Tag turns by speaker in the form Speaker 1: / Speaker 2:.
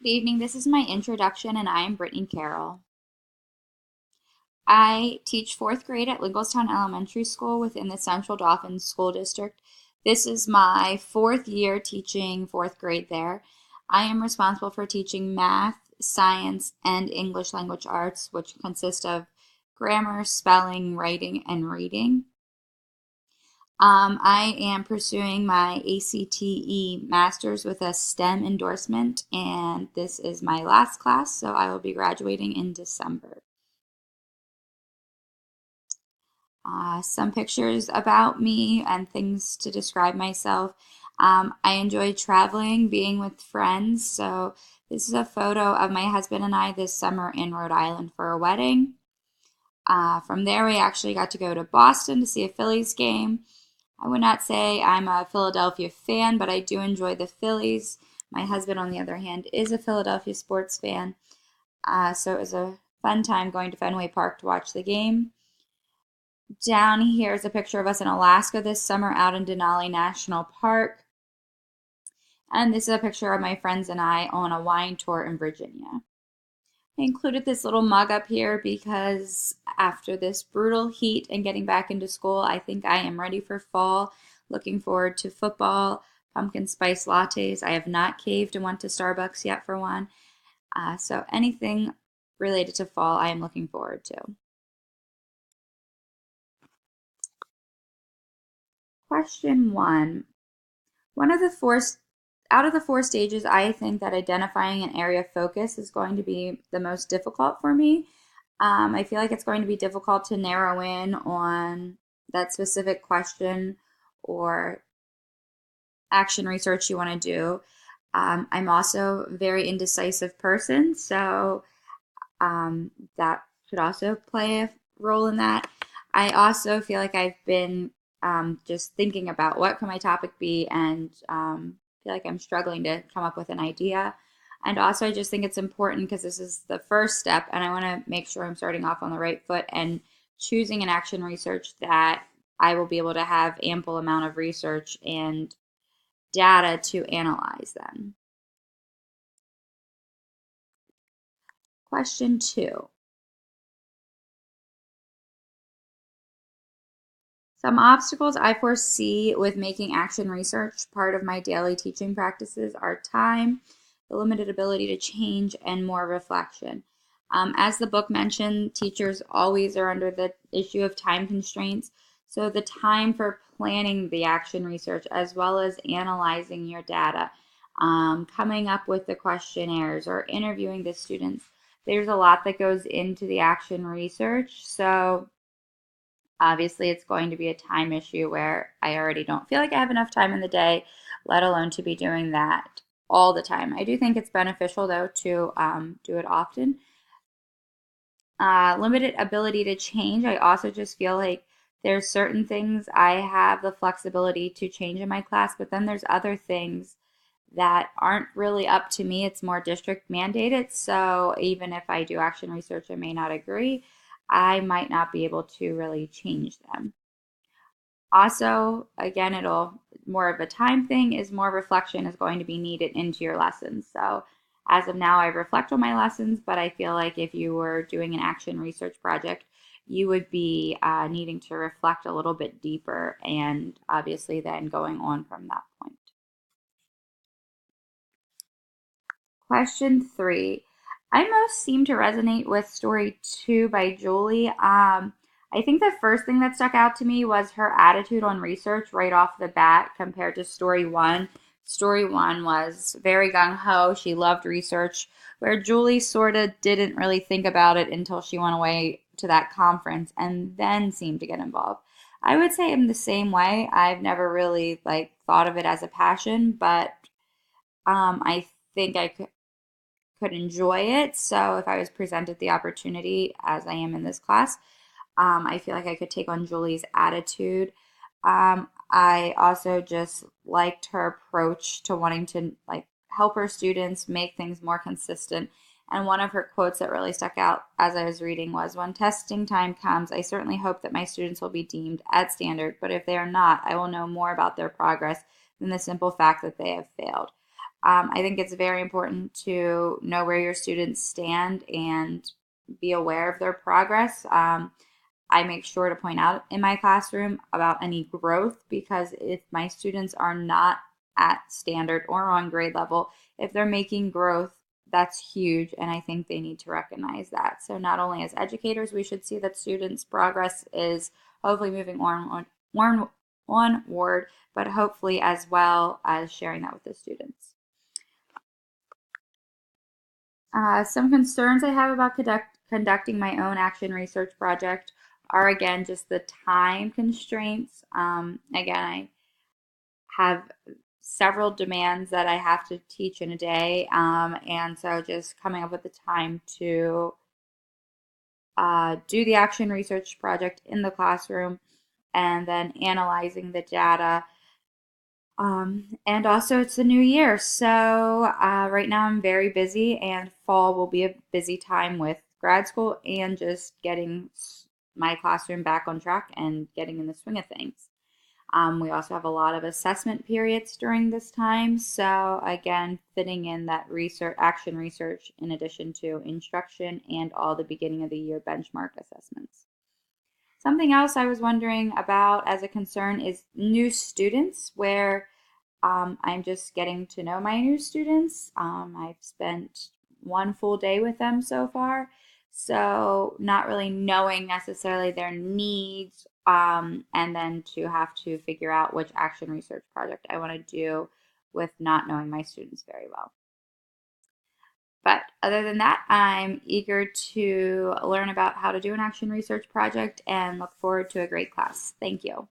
Speaker 1: Good evening. This is my introduction, and I am Brittany Carroll. I teach fourth grade at Lincolnstown Elementary School within the Central Dauphin School District. This is my fourth year teaching fourth grade there. I am responsible for teaching math, science, and English language arts, which consist of grammar, spelling, writing, and reading. I am pursuing my ACTE Masters with a STEM endorsement, and this is my last class, so I will be graduating in December. Some pictures about me and things to describe myself. I enjoy traveling, being with friends, so this is a photo of my husband and I this summer in Rhode Island for a wedding. From there, we actually got to go to Boston to see a Phillies game. I would not say I'm a Philadelphia fan, but I do enjoy the Phillies. My husband, on the other hand, is a Philadelphia sports fan. So it was a fun time going to Fenway Park to watch the game. Down here is a picture of us in Alaska this summer out in Denali National Park. And this is a picture of my friends and I on a wine tour in Virginia. I included this little mug up here because after this brutal heat and getting back into school, I think I am ready for fall. Looking forward to football, pumpkin spice lattes. I have not caved and went to Starbucks yet for one. So anything related to fall, I am looking forward to. Question one. One of the four Out of the four stages, I think that identifying an area of focus is going to be the most difficult for me. I feel like it's going to be difficult to narrow in on that specific question or action research you want to do. I'm also a very indecisive person, so that could also play a role in that. I also feel like I've been just thinking about what can my topic be, and feel like I'm struggling to come up with an idea. And also, I just think it's important because this is the first step, and I want to make sure I'm starting off on the right foot and choosing an action research that I will be able to have ample amount of research and data to analyze them. Question two. Some obstacles I foresee with making action research part of my daily teaching practices are time, the limited ability to change, and more reflection. As the book mentioned, teachers always are under the issue of time constraints. So the time for planning the action research as well as analyzing your data, coming up with the questionnaires or interviewing the students, there's a lot that goes into the action research. So obviously, it's going to be a time issue where I already don't feel like I have enough time in the day, let alone to be doing that all the time. I do think it's beneficial, though, to do it often. Limited ability to change. I also just feel like there's certain things I have the flexibility to change in my class, but then there's other things that aren't really up to me. It's more district mandated. So even if I do action research and may not agree, I might not be able to really change them. Also, again, it'll more of a time thing, is more reflection is going to be needed into your lessons. So as of now, I reflect on my lessons, but I feel like if you were doing an action research project, you would be needing to reflect a little bit deeper and obviously then going on from that point. Question three. I most seem to resonate with story two by Julie. I think the first thing that stuck out to me was her attitude on research right off the bat compared to story one. Story one was very gung ho. She loved research, where Julie sort of didn't really think about it until she went away to that conference and then seemed to get involved. I would say I'm the same way. I've never really thought of it as a passion, but I think I could enjoy it. So if I was presented the opportunity, as I am in this class, I feel like I could take on Julie's attitude. I also just liked her approach to wanting to help her students make things more consistent. And one of her quotes that really stuck out as I was reading was, "When testing time comes, I certainly hope that my students will be deemed at standard, but if they are not, I will know more about their progress than the simple fact that they have failed." I think it's very important to know where your students stand and be aware of their progress. I make sure to point out in my classroom about any growth because if my students are not at standard or on grade level, if they're making growth, that's huge. And I think they need to recognize that. So, not only as educators, we should see that students' progress is hopefully moving onward, but hopefully as well as sharing that with the students. Some concerns I have about conducting my own action research project are again just the time constraints. Again, I have several demands that I have to teach in a day, and so just coming up with the time to do the action research project in the classroom and then analyzing the data. And also, it's the new year. So, right now I'm very busy, and fall will be a busy time with grad school and just getting my classroom back on track and getting in the swing of things. We also have a lot of assessment periods during this time. So, again, fitting in that research, action research, in addition to instruction and all the beginning of the year benchmark assessments. Something else I was wondering about as a concern is new students, where I'm just getting to know my new students. I've spent one full day with them so far, so not really knowing necessarily their needs, and then to have to figure out which action research project I want to do with not knowing my students very well. But other than that, I'm eager to learn about how to do an action research project and look forward to a great class. Thank you.